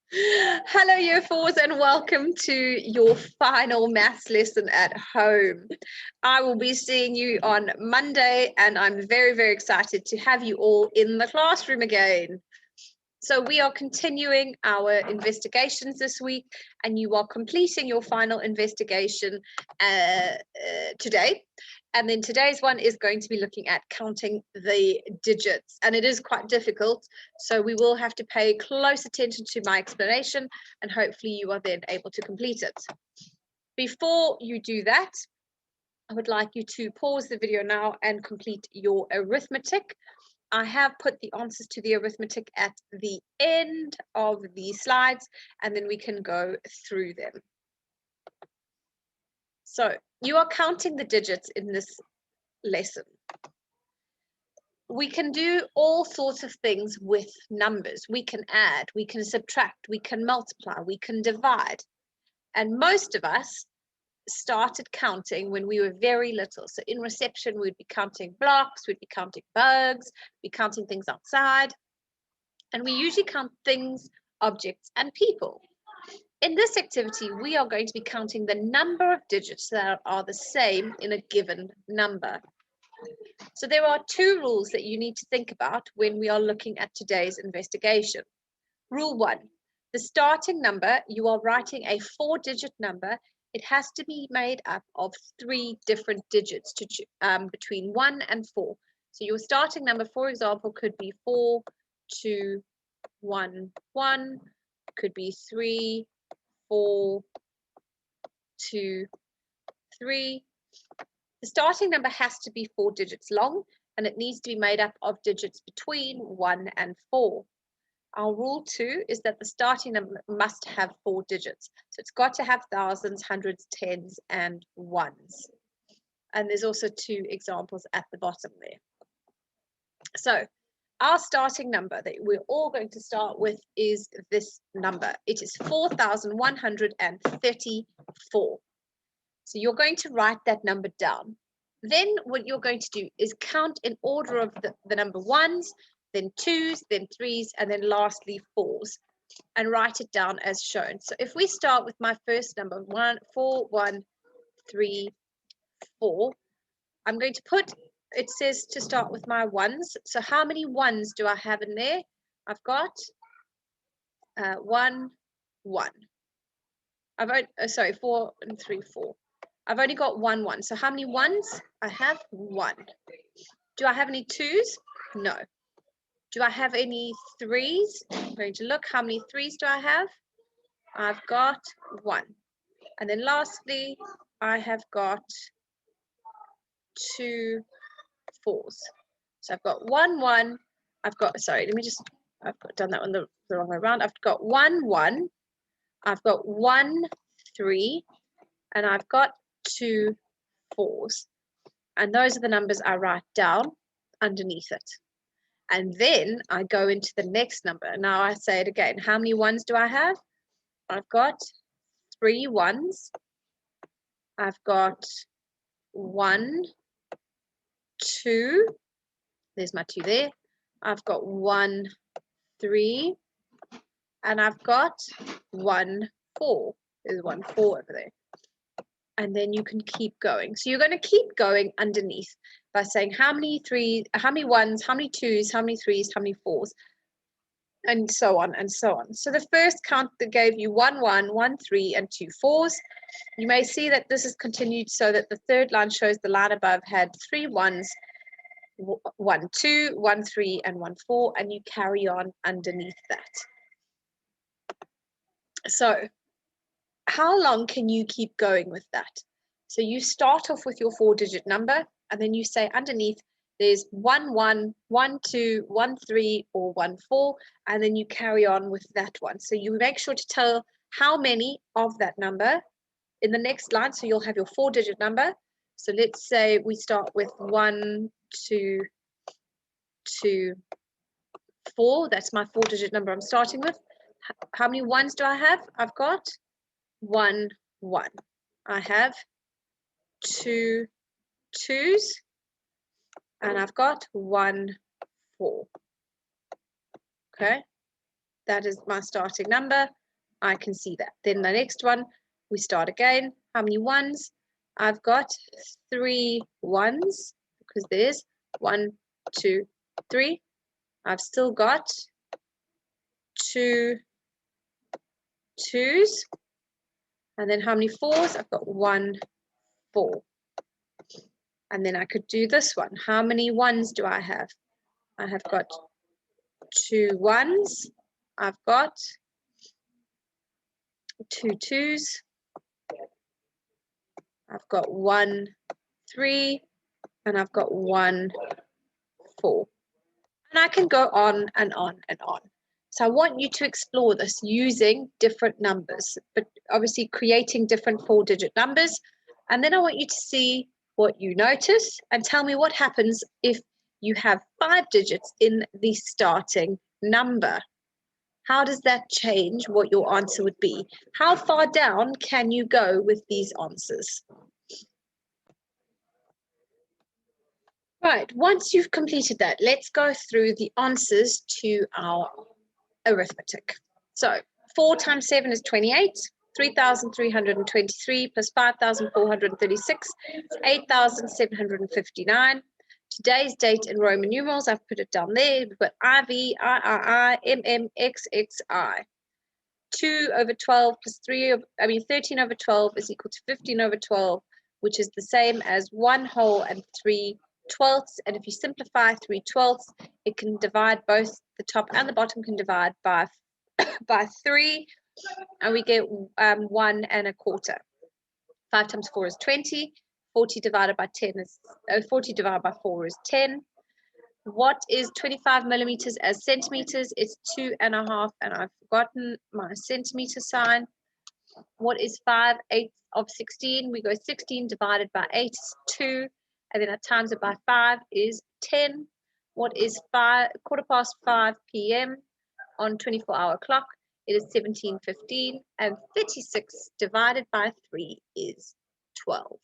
Hello, Year Fours, and welcome to your final maths lesson at home. I will be seeing you on Monday, and I'm very, very excited to have you all in the classroom again. So we are continuing our investigations this week, and you are completing your final investigation today. And then today's one is going to be looking at counting the digits, and it is quite difficult. So we will have to pay close attention to my explanation, and hopefully you are then able to complete it. Before you do that, I would like you to pause the video now and complete your arithmetic. I have put the answers to the arithmetic at the end of the slides, and then we can go through them. So you are counting the digits in this lesson. We can do all sorts of things with numbers. We can add, we can subtract, we can multiply, we can divide. And most of us started counting when we were very little. So in reception, we'd be counting blocks, we'd be counting bugs, we'd be counting things outside. And we usually count things, objects, and people. In this activity, we are going to be counting the number of digits that are the same in a given number. So there are two rules that you need to think about when we are looking at today's investigation. Rule 1, the starting number, you are writing a 4-digit number. It has to be made up of 3 different digits between 1 and 4. So your starting number, for example, could be 4, 2, 1, 1, could be 3, 4, 2, 3. The starting number has to be 4 digits long, and it needs to be made up of digits between 1 and 4. Our rule 2 is that the starting number must have 4 digits. So it's got to have thousands, hundreds, tens, and ones. And there's also 2 examples at the bottom there. So our starting number that we're all going to start with is this number. It is 4,134. So you're going to write that number down. Then what you're going to do is count in order of the number ones, then twos, then threes, and then lastly fours, and write it down as shown. So if we start with my first number, 4, 1, 3, 4, I'm going to put, it says to start with my ones. So how many ones do I have in there? I've got 1, 1. Sorry, 4 and 3, 4. I've only got 1, 1. So how many ones? I have 1. Do I have any twos? No. Do I have any threes? I'm going to look. How many threes do I have? I've got 1. And then lastly, I have got 2 fours. So I've got 1, 1. I've got, sorry, I've done that one the wrong way around. I've got 1, 1. I've got 1, 3. And I've got 2 fours. And those are the numbers I write down underneath it. And then I go into the next number. Now I say it again. How many ones do I have? I've got 3 ones. I've got 1, 2. There's my 2 there. I've got 1, 3. And I've got 1, 4. There's 1, 4 over there. And then you can keep going. So you're going to keep going underneath by saying how many ones, how many twos, how many threes, how many fours, and so on and so on. So the first count that gave you 1, 1, 1, 3, and 2 fours. You may see that this is continued so that the third line shows the line above had 3 ones, 1, 2, 1, 3, and 1, 4, and you carry on underneath that. So how long can you keep going with that? So you start off with your 4-digit number, and then you say underneath there's 1, 1, 1, 2, 1, 3, or 1, 4, and then you carry on with that one. So you make sure to tell how many of that number in the next line. So you'll have your 4-digit number. So let's say we start with 1, 2, 2, 4. That's my 4-digit number I'm starting with. How many ones do I have? I've got 1, 1. I have 2 twos, and I've got 1, 4. Okay, that is my starting number. I can see that. Then the next one, we start again. How many ones? I've got 3 ones because there's 1, 2, 3. I've still got 2 2s. And then how many 4s? I've got 1, 4. And then I could do this one. How many 1s do I have? I have got 2 1s. I've got 2 2s. I've got 1 3. And I've got 1 4. And I can go on and on and on. So I want you to explore this using different numbers, but obviously creating different 4-digit numbers. And then I want you to see what you notice and tell me what happens if you have 5 digits in the starting number. How does that change what your answer would be? How far down can you go with these answers? Right, once you've completed that, let's go through the answers to our arithmetic. So 4 times 7 is 28, 3,323 plus 5,436 is 8,759. Today's date in Roman numerals, I've put it down there. We've got IV, III, MM, XXI. 2 over 12 plus 13 over 12 is equal to 15 over 12, which is the same as 1 whole and 3 twelfths. And if you simplify 3 twelfths, it can divide both the top and the bottom can divide by 3, and we get 1 1/4. 5 times 4 is 20. 40 divided by 10 is 40 divided by 4 is 10. What is 25 millimeters as centimeters? It's 2.5, and I've forgotten my centimeter sign. What is 5/8 of 16? We go 16 divided by 8 is 2, and then I times it by 5 is 10. What is 5:15 p.m. on 24-hour clock? It is 17:15, and 36 divided by 3 is 12.